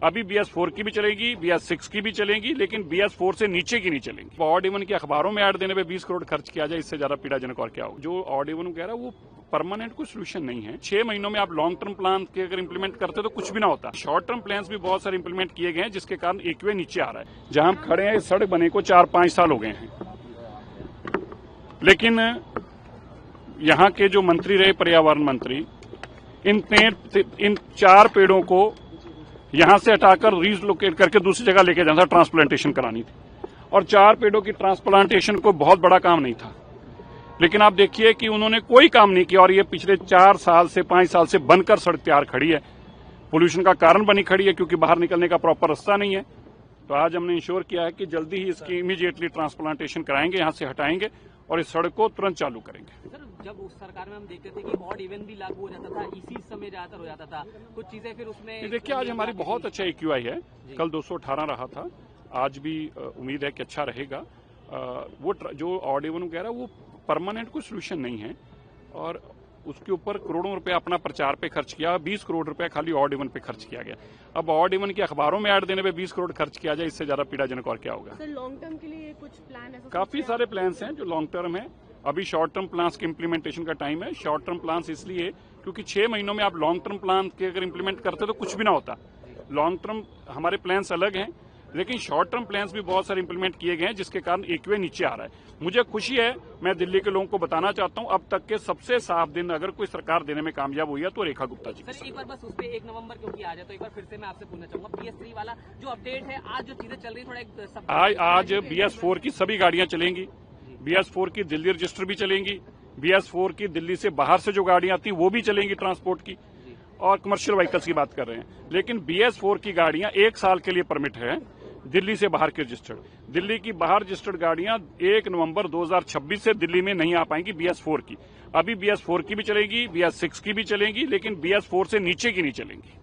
अभी BS4 की भी चलेगी, BS6 की भी चलेगी, लेकिन BS4 से नीचे की नहीं चलेंगी। ऑड इवन के अखबारों में ऐड देने पे 20 करोड़ खर्च किया जाए, इससे ज्यादा पीड़ाजनक और क्या होगा। जो ऑड इवन कह रहा है वो परमानेंट कोई सोल्यूशन नहीं है। 6 महीनों में आप लॉन्ग टर्म प्लान के अगर इंप्लीमेंट करते तो कुछ भी ना होता। शॉर्ट टर्म प्लान्स भी बहुत सारे इंप्लीमेंट किए गए हैं, जिसके कारण एक्वे नीचे आ रहा है। जहां हम खड़े हैं, इस सड़क बने को 4-5 साल हो गए हैं, लेकिन यहाँ के जो मंत्री रहे, पर्यावरण मंत्री, इन 4 पेड़ों को यहां से हटाकर रीलोकेट करके दूसरी जगह लेके जाना था, ट्रांसप्लांटेशन करानी थी। और 4 पेड़ों की ट्रांसप्लांटेशन को बहुत बड़ा काम नहीं था, लेकिन आप देखिए कि उन्होंने कोई काम नहीं किया और ये पिछले 4 साल से 5 साल से बनकर सड़क तैयार खड़ी है। पोल्यूशन का कारण बनी खड़ी है, क्योंकि बाहर निकलने का प्रॉपर रास्ता नहीं है। तो आज हमने इंश्योर किया है कि जल्दी ही इसकी इमीडिएटली ट्रांसप्लांटेशन कराएंगे, यहां से हटाएंगे और इस सड़क को तुरंत चालू करेंगे। सर, जब उस सरकार में हम देखते थे कि ऑड इवन भी लागू हो जाता था, इसी समय ज्यादातर हो जाता था, कुछ चीजें फिर उसमें। देखिए, आज हमारी बहुत अच्छा EQI है, कल 218 रहा था, आज भी उम्मीद है कि अच्छा रहेगा। वो जो ऑड इवन कह रहा है वो परमानेंट कोई सोल्यूशन नहीं है, और उसके ऊपर करोड़ों रुपए अपना प्रचार पे खर्च किया। 20 करोड़ रुपए खाली ऑड इवन पे खर्च किया गया। अब ऑड इवन के अखबारों में ऐड देने पे 20 करोड़ खर्च किया जाए, इससे ज्यादा पीड़ाजनक और क्या होगा। सर, लॉन्ग टर्म के लिए कुछ प्लान है? काफी सारे प्लान्स हैं जो लॉन्ग टर्म है। अभी शॉर्ट टर्म प्लान्स के इम्प्लीमेंटेशन का टाइम है। शॉर्ट टर्म प्लान्स इसलिए क्योंकि 6 महीनों में आप लॉन्ग टर्म प्लान के अगर इम्प्लीमेंट करते तो कुछ भी ना होता। लॉन्ग टर्म हमारे प्लान्स अलग हैं, लेकिन शॉर्ट टर्म प्लान्स भी बहुत सारे इंप्लीमेंट किए गए हैं, जिसके कारण एक्वे नीचे आ रहा है। मुझे खुशी है, मैं दिल्ली के लोगों को बताना चाहता हूं, अब तक के सबसे साफ दिन अगर कोई सरकार देने में कामयाब हुई है तो रेखा गुप्ता जी। सर, एक बार बस उस पर 1 नवंबर क्योंकि आ जाए, तो एक बार फिर से मैं आपसे पूछना चाहूंगा, BS3 वाला जो अपडेट है, आज जो चीजें चल रही है थोड़ा आज BS4 की सभी गाड़ियां चलेंगी। BS4 की दिल्ली रजिस्टर भी चलेंगी। BS4 की दिल्ली से बाहर से जो गाड़ियां आती वो भी चलेंगी ट्रांसपोर्ट की, और कमर्शियल व्हीकल्स की बात कर रहे हैं। लेकिन BS4 की गाड़ियां 1 साल के लिए परमिट है, दिल्ली से बाहर की रजिस्टर्ड। दिल्ली की बाहर रजिस्टर्ड गाड़ियां 1 नवंबर 2026 से दिल्ली में नहीं आ पाएंगी BS4 की। अभी BS4 की भी चलेगी, BS6 की भी चलेगी, लेकिन BS4 से नीचे की नहीं चलेंगी।